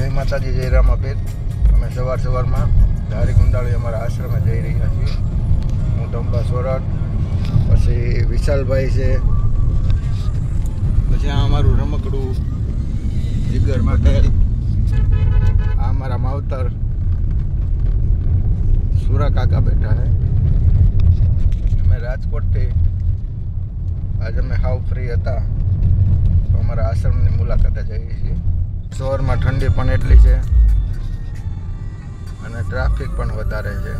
जय माताजी जय रामापीर। अमे सवार में धारी गुंडाळी अमरा आश्रमे जई रह्या छीए। हूँ टंबा सोरठ, पछी विशालभाई छे, पछी आ अमारुं रमकड़ुं जिगर पटेल, आ अमारा मावतर सूरा काका बैठा है। अमे राजकोट थी आज अमे हाव फ्री हता तो अमारा आश्रमनी मुलाकाते जईए छीए। शहरमां ठंडी पण एटली छे અને ટ્રાફિક પણ વધારે છે।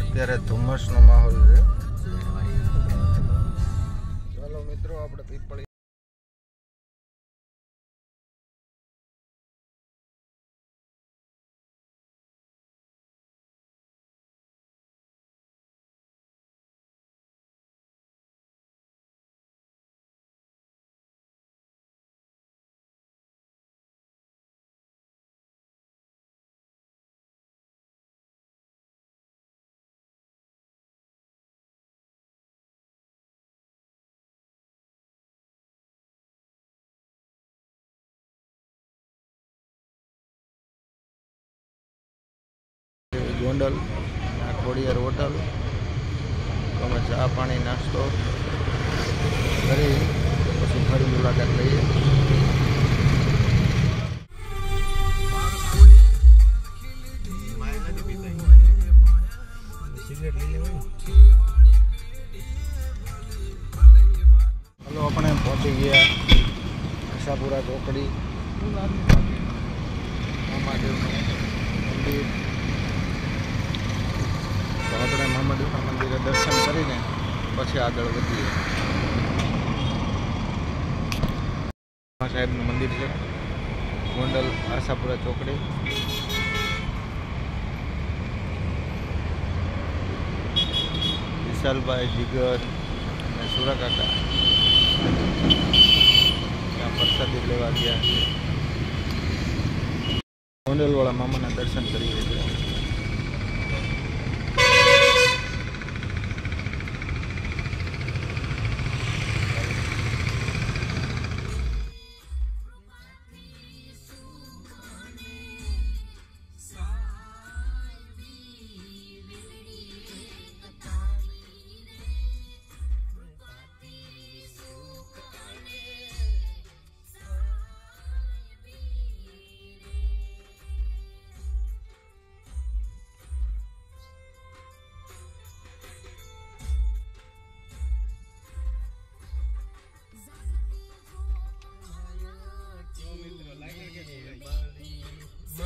અત્યારે ધુમ્મસનો માહોલ છે। ચાલો મિત્રો આપણે પીપળી गोंडल खोड़ियार होटल तो अमे चा पानी नास्तो करी पछी फरी मुलाकात लईए। हलो अपने पहुंची गया आशापुरा चौकड़ी महादेव मंदिर। तो अपने महादेवना मंदिर दर्शन करीने पछी आगळ वधीए। साहेबनुं मंदिर है गोंडल आशापुरा चौकड़ी। विशालभाई जिगर ने सूरा काका ત્યાં પ્રસાદી લેવા ગયા છે। ગોંડલવાળા મામાના દર્શન કરી રહ્યા છે।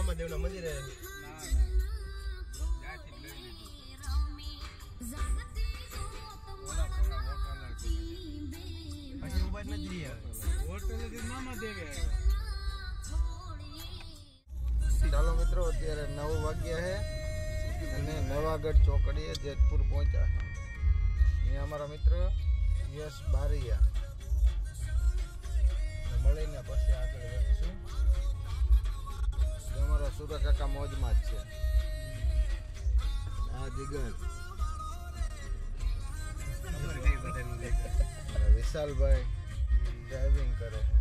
महादेवना मंदिर है ચાલો મિત્રો અત્યારે 9 વાગ્યા है અને નવાગઢ ચોકડીએ જેતપુર પહોંચ્યા। અહીંયા અમારા મિત્ર યશ બારિયા મળીને પછી આગળ વધશું। हमारा सूरा काका मौज में है। जिगर विशाल भाई ड्राइविंग करे है।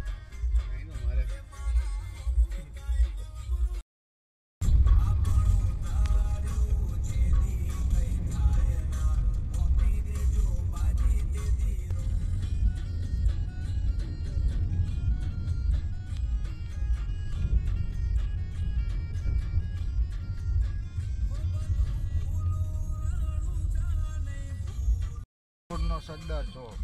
सरदार चौक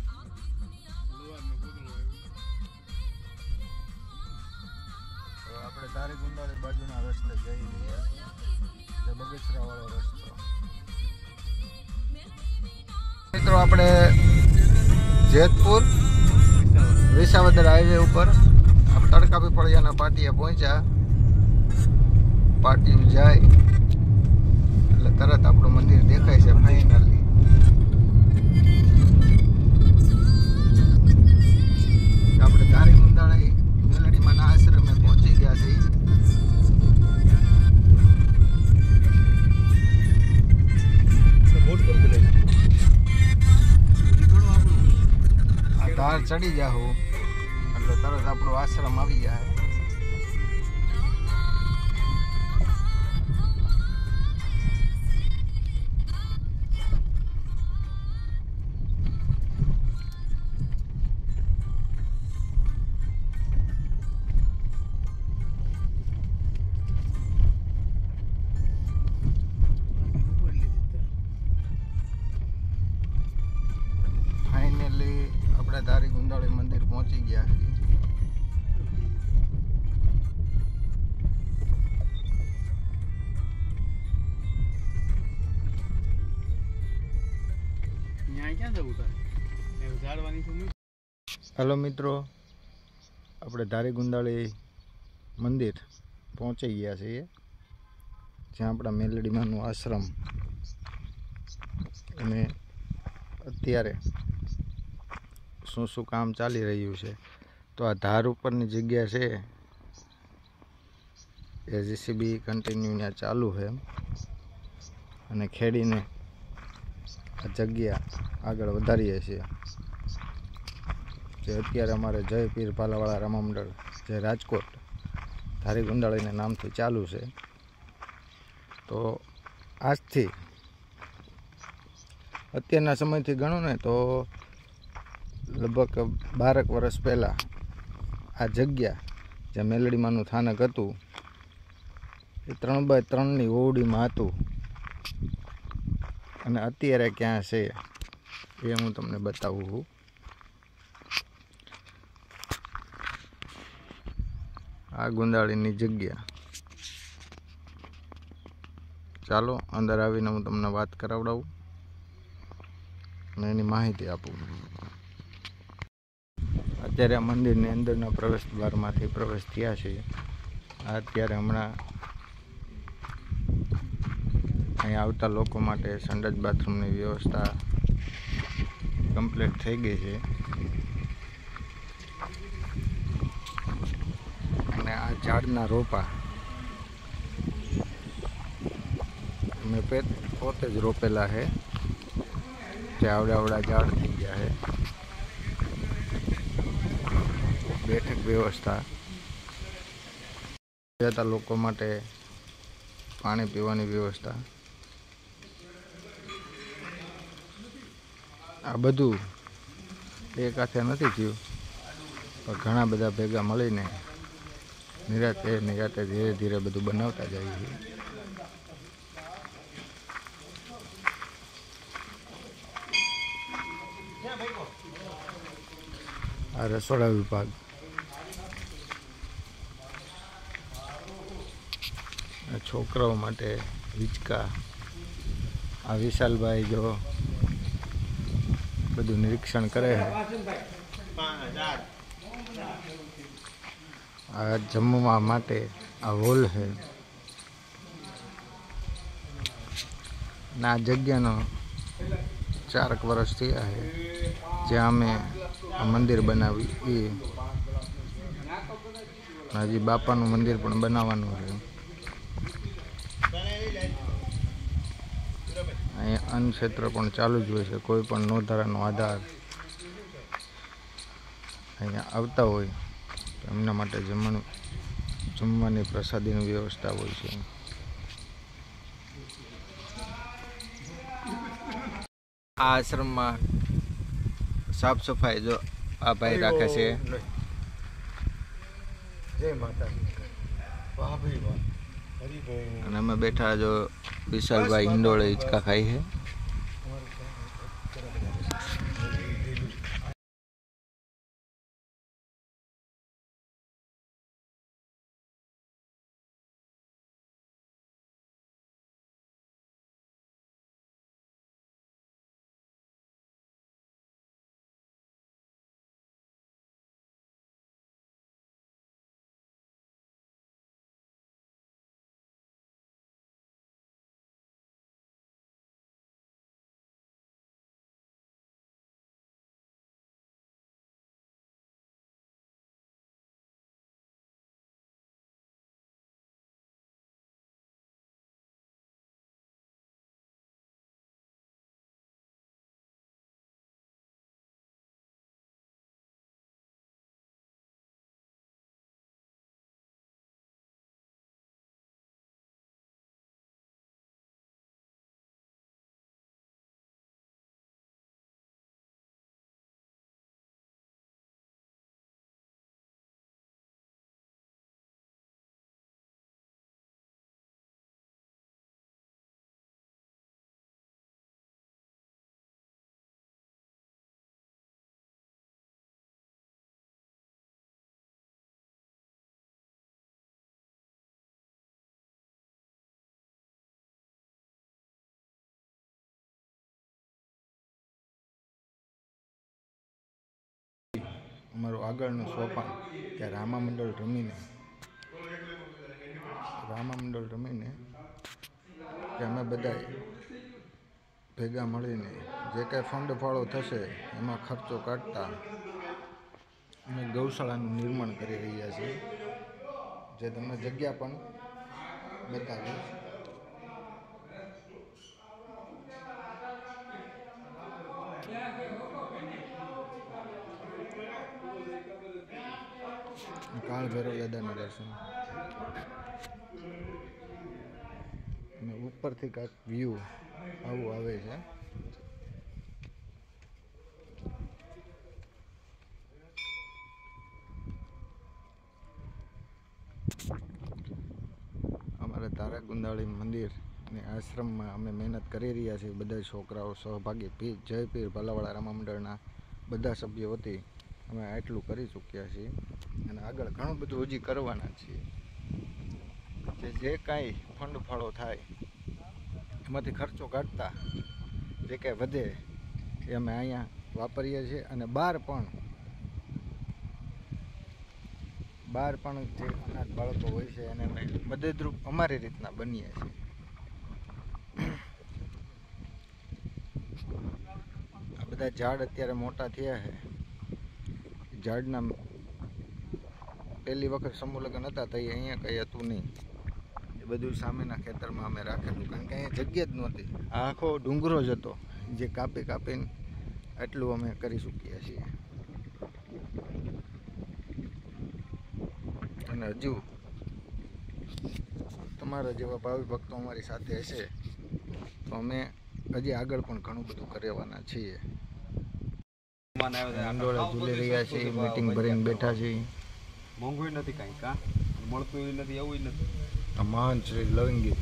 अपने धारी गुंडाळी बाजूना रस्ते जई रह्या छे, बगीचरा वाळो रस्तो। मित्रों अपने जेतपुर विसावदर हाईवे ऊपर आप तड़का पीपळियाना पाटिया पहुंचा। पाटी जाए એટલે તરત આપણું મંદિર દેખાય છે ફાઇનલી। આપણે ધારી ગુંડાળી મેલડી માના આશ્રમે પહોંચી ગયા છે। धार चढ़ी जाओ એટલે તરત આપણું આશ્રમ આવી ગયા છે. ફાઇનલી આપણે ધારી ગુંદાળી મંદિર પહોંચી ગયા છીએ. હેલો મિત્રો, આપણે ધારી ગુંદાળી મંદિર પહોંચી ગયા છીએ, જ્યાં આપણા મેલડીમાંનું આશ્રમ. અને અત્યારે શું શું કામ ચાલી રહ્યું છે, તો આ ધાર ઉપરની જગ્યા છે એ જીસીબી કન્ટિન્યુ ત્યાં ચાલુ છે અને ખેડીને આ જગ્યા આગળ વધારીએ છીએ. જે અત્યારે અમારે જય પીર ભાલાવાળા રમા મંડળ જે રાજકોટ ધારી ગુંદાળીના નામથી ચાલુ છે. તો આજથી અત્યારના સમયથી ગણો ને તો લગભગ 12 વર્ષ પહેલાં આ જગ્યા જે મેલડીમાંનું સ્થાનક હતું એ 3x3ની ઓરડીમાં હતું. અને અત્યારે ક્યાં છે એ હું તમને બતાવું છું. આ ગુંદાળીની જગ્યા. ચાલો અંદર આવીને હું તમને વાત કરાવડાવું અને એની માહિતી આપું. અત્યારે આ મંદિરની અંદરના પ્રવેશ દ્વારમાંથી પ્રવેશ થયા છે. અત્યારે હમણાં અહીં આવતા લોકો માટે સંડાસ બાથરૂમની વ્યવસ્થા કમ્પ્લીટ થઈ ગઈ છે. અને આ ઝાડના રોપા મેં પોતે જ રોપેલા છે, જે આવડા ઝાડ થઈ ગયા છે. બેઠક વ્યવસ્થા, જતા લોકો માટે પાણી પીવાની વ્યવસ્થા, આ બધું એક હાથે નથી થયું, પણ ઘણા બધા ભેગા મળીને નિરાતે ધીરે ધીરે બધું બનાવતા જાય છે. આ રસોડા વિભાગ, છોકરાઓ માટે હિંચકા. આ વિશાલભાઈ જો બધું નિરીક્ષણ કરે છે. આ જમવા માટે આ હોલ છે. આ જગ્યાનો 4 વર્ષ થયા છે જ્યાં અમે આ મંદિર બનાવ્યું. હજી બાપાનું મંદિર પણ બનાવવાનું છે. અહીંયા અન્ન ક્ષેત્ર પણ ચાલુ જ હોય છે. કોઈ પણ નોંધારાનો આધાર અહીંયા આવતા હોય તો એમના માટે જમવાની પ્રસાદીની વ્યવસ્થા હોય છે. આ આશ્રમમાં સાફ સફાઈ જો આ ભાઈ રાખે છે. જય માતાજી. અને અમે બેઠા જો વિશાલભાઈ હિંડોળે હિંચકા ખાઈ છે. અમારું આગળનું સોપાન કે રામા મંડળ રમીને કે અમે બધા ભેગા મળીને જે કાંઈ ફંડ ફાળો થશે એમાં ખર્ચો કાઢતા અમે ગૌશાળાનું નિર્માણ કરી રહ્યા છીએ, જે તમને જગ્યા પણ બતાવીશ. કાળ ભૈરવ દાદાના દર્શન અને ઉપરથી કાંઈક વ્યૂ આવું આવે છે. અમારા તારાકુંડાળી મંદિર અને આશ્રમમાં અમે મહેનત કરી રહ્યા છીએ. બધા છોકરાઓ સહભાગી જય પીર ભલાવાળા રામા મંડળના બધા સભ્યો વતી અમે આટલું કરી ચૂક્યા છીએ અને આગળ ઘણું બધું હજી કરવાના છીએ. જે કાંઈ ફંડ ફાળો થાય એમાંથી ખર્ચો કાઢતા જે કાંઈ વધે એ અમે અહીંયા વાપરીએ છીએ અને બહાર પણ જે અનાથ બાળકો હોય છે એને અમે મદદરૂપ અમારી રીતના બનીએ છીએ. આ બધા ઝાડ અત્યારે મોટા થયા છે. ઝાડના પહેલી વખત સમૂહ લગ્ન હતા તો અહીંયા કંઈ હતું નહીં. એ બધું સામેના ખેતરમાં અમે રાખેલું, કારણ કે અહીંયા જગ્યા જ નહોતી. આ આખો ડુંગરો જ હતો જે કાપીને એટલું અમે કરી ચૂક્યા છીએ. અને હજુ તમારા જેવા ભાવિ ભક્તો અમારી સાથે હશે તો અમે હજી આગળ પણ ઘણું બધું કરવાના છીએ. આંદોળે ઝૂલી રહ્યા છીએ, મીટિંગ ભરીને બેઠા છીએ. મોંઘું નથી કાંઈ, કા મળતું નથી, એવું નથી. મહાન શ્રી લવિંગી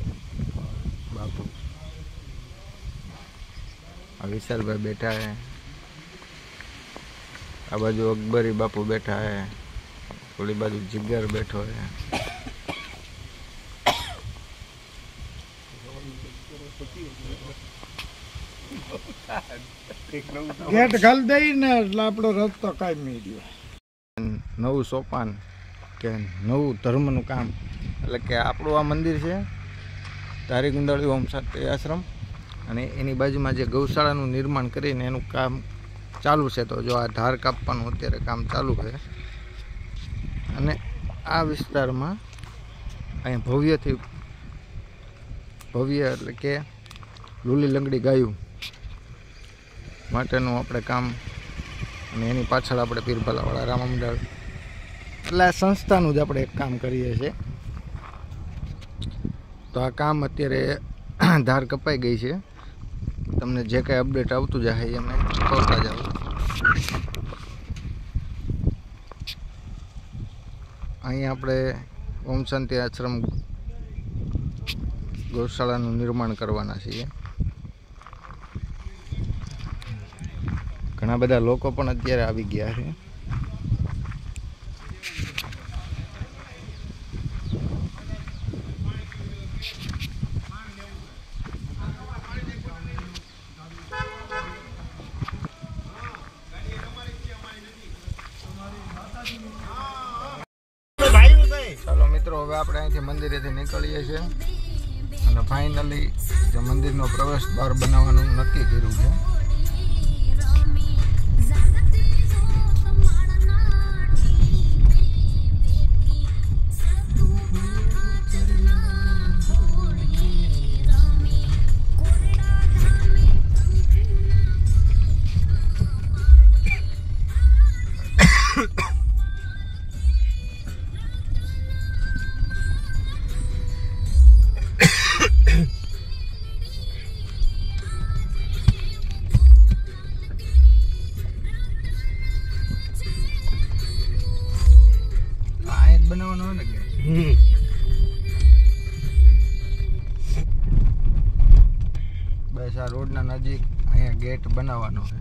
બાપુ, આ વિશાલભાઈ બેઠા હે, આ બાજુ અકબરી બાપુ બેઠા હે, ઓલી બાજુ જીગર બેઠો હે. ગેટ ખાલી દઈ ને એટલે આપણો રસ્તો કાંઈ મીડ્યો. નવું સોપાન કે નવું ધર્મનું કામ એટલે કે આપણું આ મંદિર છે તારીકુંડાળી ઓમ શાંતિ આશ્રમ, અને એની બાજુમાં જે ગૌશાળાનું નિર્માણ કરીને એનું કામ ચાલુ છે. તો જો આ ધાર કાપવાનું અત્યારે કામ ચાલુ છે અને આ વિસ્તારમાં અહીંયા ભવ્યથી ભવ્ય એટલે કે લૂલી લંગડી ગાયું માટેનું આપણે કામ, અને એની પાછળ આપણે પીર ભલાવાળા રામા મંડળ એટલે આ સંસ્થાનું જ આપણે એક કામ કરીએ છીએ. તો આ કામ અત્યારે ધાર કપાઈ ગઈ છે. તમને જે કાંઈ અપડેટ આવતું જાય એ અમે કરતા જાવ. અહીંયા આપણે ઓમ શાંતિ આશ્રમ ગૌશાળાનું નિર્માણ કરવાના છીએ. ઘણા બધા લોકો પણ અત્યારે આવી ગયા છે. ચાલો મિત્રો, હવે આપણે અહીંથી મંદિરેથી નીકળીએ છીએ અને ફાઇનલી જે મંદિરનો પ્રવેશ દ્વાર બનાવવાનું નક્કી કર્યું છે. બનાવવાનો હોય ને કે બસ આ રોડના નજીક અહીંયા ગેટ બનાવવાનો છે.